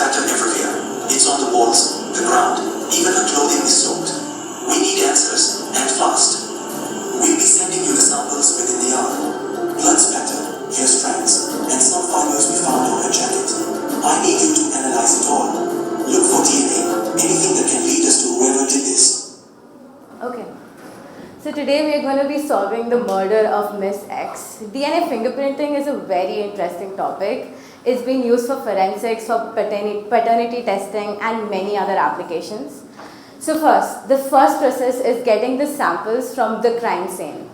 factor everywhere. It's on the walls, the ground, even our clothing is soaked. We need answers, and fast. We'll be sending you the samples within the hour. Blood splatter, hair strands, and some fibers we found on her jacket. I need you to analyze it all. Look for DNA, anything that can lead us to whoever did this. Okay. So today we are going to be solving the murder of Miss X. DNA fingerprinting is a very interesting topic. It's been used for forensics, for paternity testing, and many other applications. So the first process is getting the samples from the crime scene.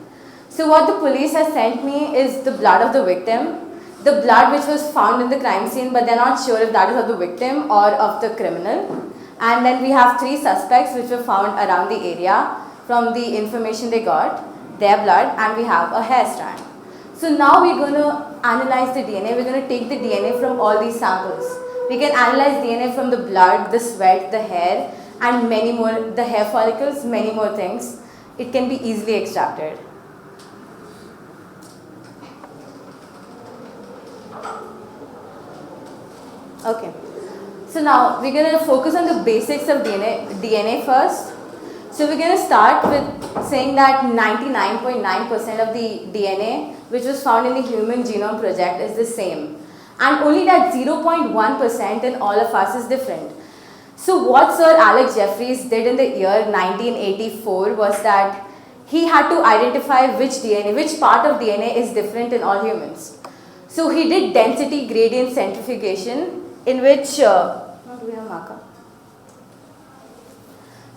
So what the police has sent me is the blood of the victim, the blood which was found in the crime scene, but they're not sure if that is of the victim or of the criminal. And then we have 3 suspects which were found around the area from the information they got, their blood, and we have a hair strand. So now we're going to analyze the DNA. We're going to take the DNA from all these samples. We can analyze DNA from the blood, the sweat, the hair, and many more, the hair follicles, many more things. It can be easily extracted. Okay. So now we're going to focus on the basics of DNA first. So we're going to start with saying that 99.9% of the DNA which was found in the Human Genome Project is the same. And only that 0.1% in all of us is different. So what Sir Alex Jeffreys did in the year 1984 was that he had to identify which part of DNA is different in all humans. So he did density gradient centrifugation in which, do we have a marker?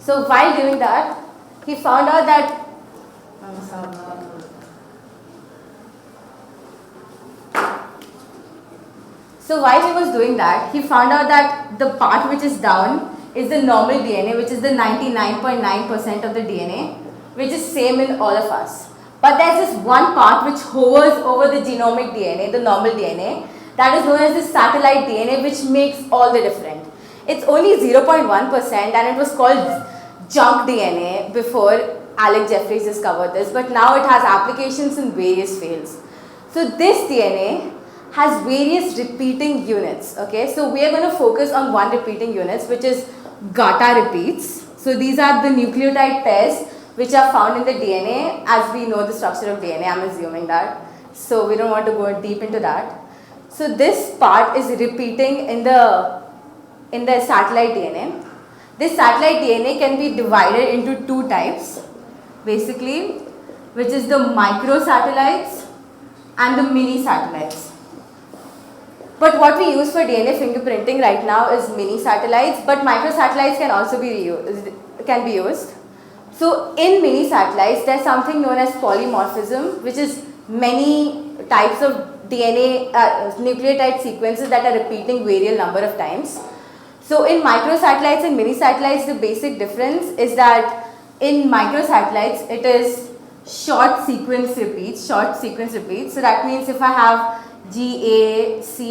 So while doing that, he found out that while he was doing that, he found out that the part which is down is the normal DNA, which is the 99.9% of the DNA, which is same in all of us. But there's this one part which hovers over the genomic DNA, the normal DNA, that is known as the satellite DNA, which makes all the difference. It's only 0.1% and it was called junk DNA before Alex Jeffreys discovered this, but now it has applications in various fields. So this DNA has various repeating units, okay? So we are going to focus on one repeating units, which is GATA repeats. So these are the nucleotide pairs which are found in the DNA, as we know the structure of DNA, I'm assuming that. So we don't want to go deep into that. So this part is repeating in the satellite DNA. This satellite DNA can be divided into 2 types, basically, which is the microsatellites and the mini satellites. But what we use for DNA fingerprinting right now is mini satellites, but microsatellites can also be used. So in mini satellites, there's something known as polymorphism, which is many types of DNA nucleotide sequences that are repeating various number of times. So in microsatellites and mini satellites, the basic difference is that in microsatellites, it is short sequence repeats. So that means if I have GACTC,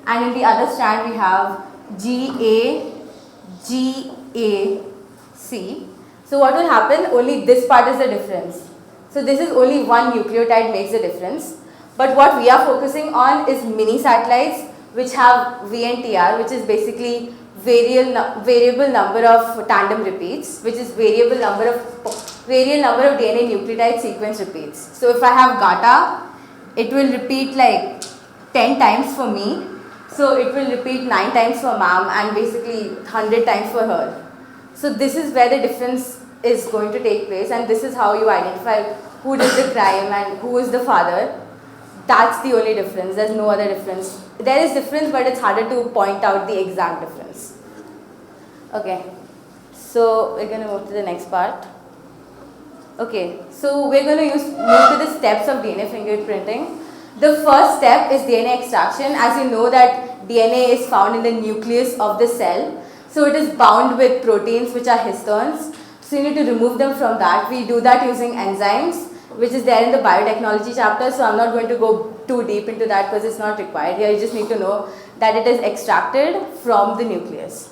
and in the other strand we have GAGAC. So what will happen? Only this part is the difference. So this is only one nucleotide makes the difference. But what we are focusing on is mini satellites which have VNTR, which is basically variable number of tandem repeats, which is variable number of DNA nucleotide sequence repeats. So if I have GATA, it will repeat like 10 times for me. So it will repeat 9 times for ma'am and basically 100 times for her. So this is where the difference is going to take place, and this is how you identify who did the crime and who is the father. That's the only difference. There's no other difference. There is difference, but it's harder to point out the exact difference. Okay, so we're going to move to the next part. Okay, so we're going to move to the steps of DNA fingerprinting. The first step is DNA extraction. As you know that DNA is found in the nucleus of the cell. So it is bound with proteins which are histones. So you need to remove them from that. We do that using enzymes, which is there in the biotechnology chapter. So I'm not going to go too deep into that because it's not required here. You just need to know that it is extracted from the nucleus.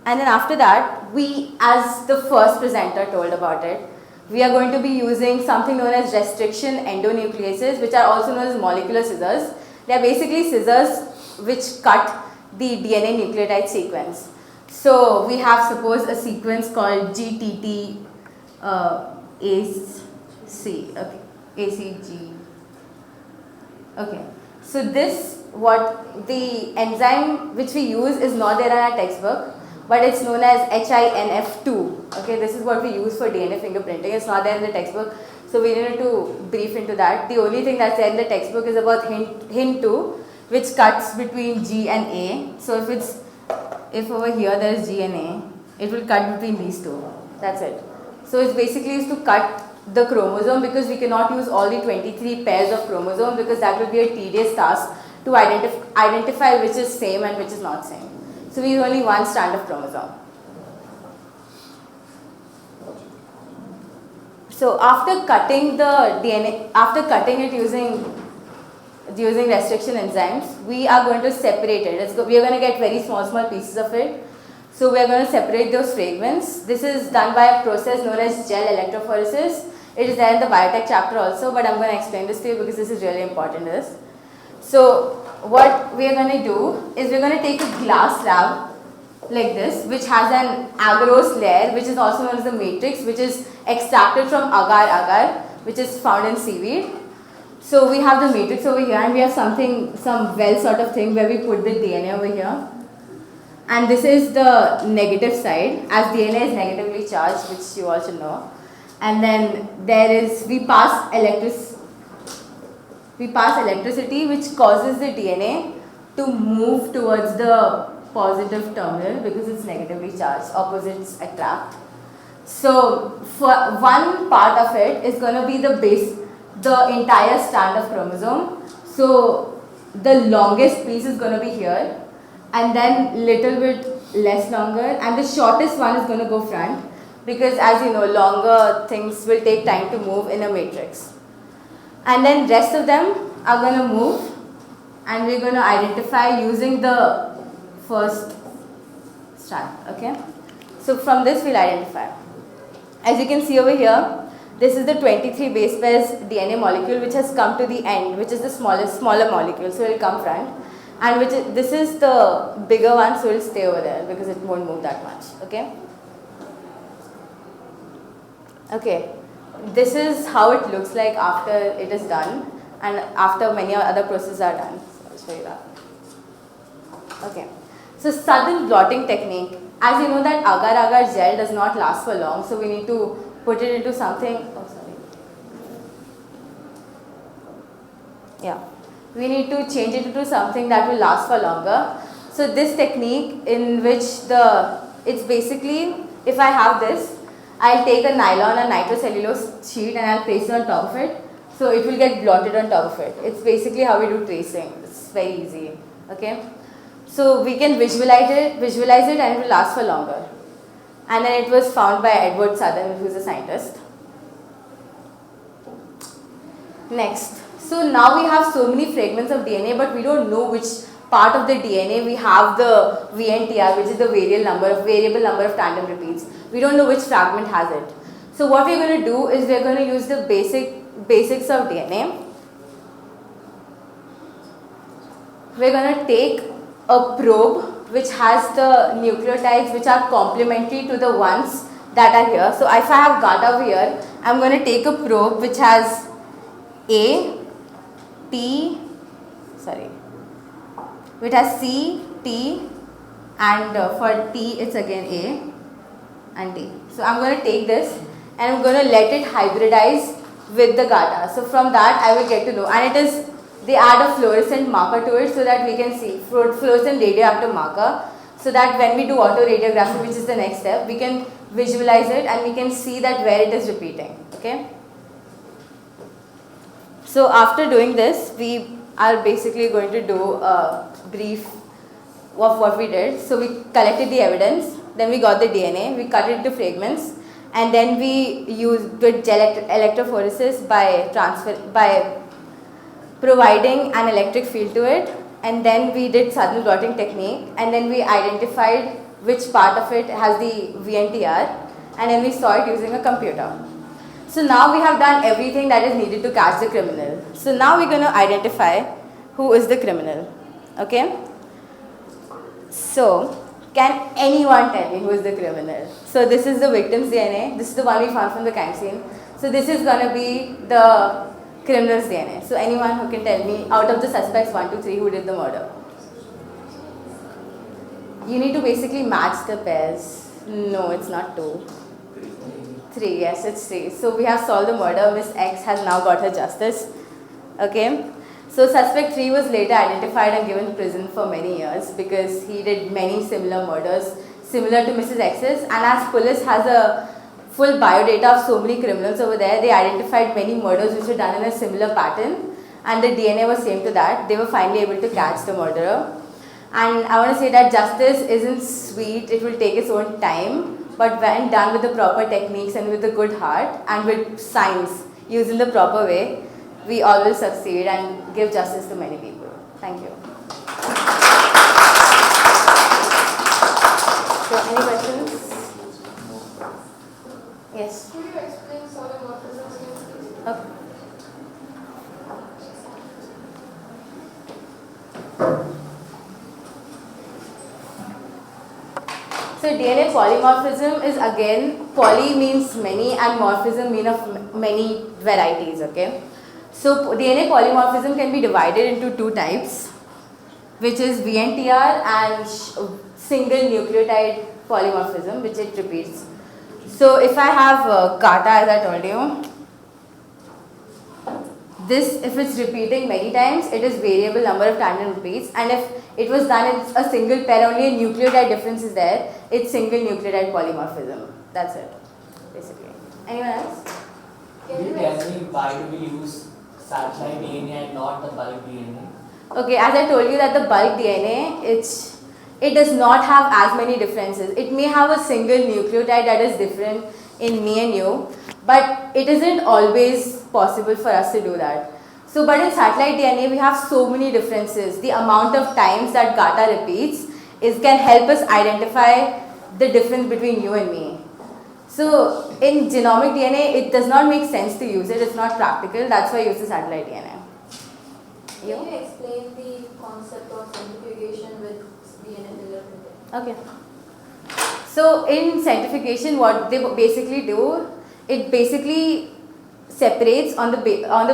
And then after that, we, as the first presenter told about it, we are going to be using something known as restriction endonucleases, which are also known as molecular scissors. They are basically scissors which cut the DNA nucleotide sequence. So we have suppose a sequence called GTT AC, okay, ACG. Okay, so this, what the enzyme which we use is not there in our textbook, but it's known as HINF2. Okay, this is what we use for DNA fingerprinting. It's not there in the textbook, so we need to brief into that. The only thing that's there in the textbook is about hint2, which cuts between G and A. So if over here there is G and A, it will cut between these two. That's it. So it's basically used to cut the chromosome, because we cannot use all the 23 pairs of chromosome, because that will be a tedious task to identify which is same and which is not same. So we use only one strand of chromosome. So after cutting the DNA, after cutting it using restriction enzymes, we are going to separate it. We are going to get very small pieces of it. So we are going to separate those fragments. This is done by a process known as gel electrophoresis. It is there in the biotech chapter also, but I'm going to explain this to you because this is really important. So what we are going to do is we are going to take a glass slab like this, which has an agarose layer, which is also known as the matrix, which is extracted from agar, which is found in seaweed. So we have the matrix over here, and we have some well sort of thing where we put the DNA over here. And this is the negative side, as DNA is negatively charged, which you all should know. And then we pass electricity, which causes the DNA to move towards the positive terminal, because it's negatively charged, opposites attract. So for one part of it is going to be the entire strand of chromosome. So the longest piece is going to be here, and then little bit less longer, and the shortest one is going to go front, because as you know, longer things will take time to move in a matrix. And then rest of them are going to move, and we're going to identify using the first strand. Okay, so from this we'll identify. As you can see over here, this is the 23 base pairs DNA molecule which has come to the end, which is the smaller molecule, so it will come front. And this is the bigger one, so it will stay over there because it won't move that much. Okay. Okay, this is how it looks like after it is done, and after many other processes are done. So I'll show you that. Okay, so sudden blotting technique. As you know that agar gel does not last for long, so we need to put it into something. Oh, sorry. Yeah, we need to change it into something that will last for longer. So this technique, in which it's basically, if I have this, I'll take a nylon or nitrocellulose sheet and I'll place it on top of it. So it will get blotted on top of it. It's basically how we do tracing. It's very easy. Okay. So we can visualize it and it will last for longer. And then it was found by Edward Southern, who is a scientist. Next. So now we have so many fragments of DNA, but we don't know which part of the DNA we have the VNTR, which is the variable number of tandem repeats. We don't know which fragment has it. So what we're going to do is we're going to use the basics of DNA. We're going to take a probe which has the nucleotides which are complementary to the ones that are here. So if I have GATA over here, I'm going to take a probe which has which has C, T, and for T it's again A and T. So I'm going to take this and I'm going to let it hybridize with the GATA. So from that I will get to know, and they add a fluorescent marker to it so that we can see, fluorescent radioactive marker, so that when we do autoradiography, which is the next step, we can visualize it and we can see that where it is repeating. Okay. So after doing this, we are basically going to do a brief of what we did. So we collected the evidence, then we got the DNA, we cut it into fragments, and then we did gel electrophoresis by providing an electric field to it, and then we did sudden blotting technique, and then we identified which part of it has the VNTR, and then we saw it using a computer. So now we have done everything that is needed to catch the criminal. So now we're going to identify who is the criminal. Okay? So, can anyone tell me who is the criminal? So this is the victim's DNA. This is the one we found from the crime scene. So this is going to be the criminal's DNA. So anyone who can tell me out of the suspects 1, 2, 3 who did the murder? You need to basically match the pairs. No, it's not 2. 3, yes, it's 3. So we have solved the murder. Miss X has now got her justice. Okay. So suspect 3 was later identified and given prison for many years because he did many similar murders similar to Mrs. X's, and as police has a full biodata of so many criminals over there, they identified many murders which were done in a similar pattern and the DNA was same to that. They were finally able to catch the murderer. And I want to say that justice isn't sweet, it will take its own time, but when done with the proper techniques and with a good heart and with science used in the proper way, we all will succeed and give justice to many people. Thank you. So, any questions? Yes? Could you explain polymorphisms please? Okay. So DNA polymorphism is again, poly means many and morphism mean of many varieties, okay? So DNA polymorphism can be divided into 2 types, which is VNTR and single nucleotide polymorphism, which it repeats. So if I have GATA, as I told you, this, if it's repeating many times, it is variable number of tandem repeats, and if it was done in a single pair, only a nucleotide difference is there, it's single nucleotide polymorphism. That's it, basically. Anyone else? Can you tell me why do we use satellite DNA and not the bulk DNA? Okay, as I told you that the bulk DNA, it does not have as many differences. It may have a single nucleotide that is different in me and you, but it isn't always possible for us to do that. So, but in satellite DNA, we have so many differences. The amount of times that GATA repeats can help us identify the difference between you and me. So, in genomic DNA, it does not make sense to use it. It's not practical. That's why I use the satellite DNA. Can you explain the concept of centrifugation with DNA filler printing? Okay. So in centrifugation, what they basically do, it basically separates on the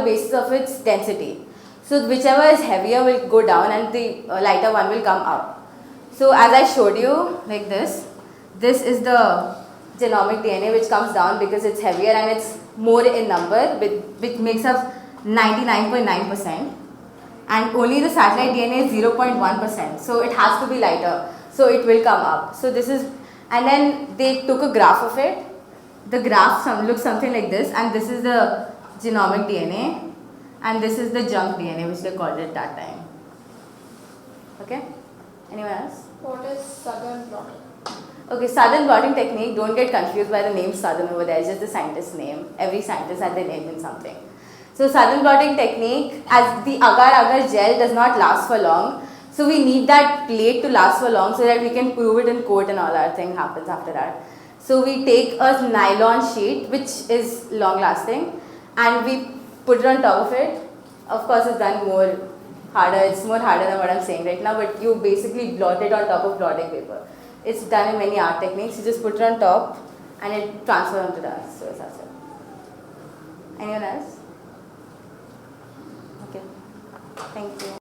basis of its density. So whichever is heavier will go down and the lighter one will come up. So as I showed you, like this is the genomic DNA which comes down because it's heavier and it's more in number, which makes up 99.9%. And only the satellite DNA is 0.1%. So it has to be lighter. So it will come up. So this is, and then they took a graph of it. The graph looks something like this, and this is the genomic DNA, and this is the junk DNA, which they called it that time. Okay? Anyone else? What is southern blotting? Okay, southern blotting technique, don't get confused by the name southern over there, it's just the scientist's name. Every scientist has their name in something. So southern blotting technique, as the agar-agar gel does not last for long, so we need that plate to last for long so that we can prove it in court and all our thing happens after that. So we take a nylon sheet which is long lasting and we put it on top of it. Of course it's done more harder, it's more harder than what I'm saying right now, but you basically blot it on top of blotting paper. It's done in many art techniques, you just put it on top and it transfers onto dust. So that's it. Anyone else? Okay, thank you.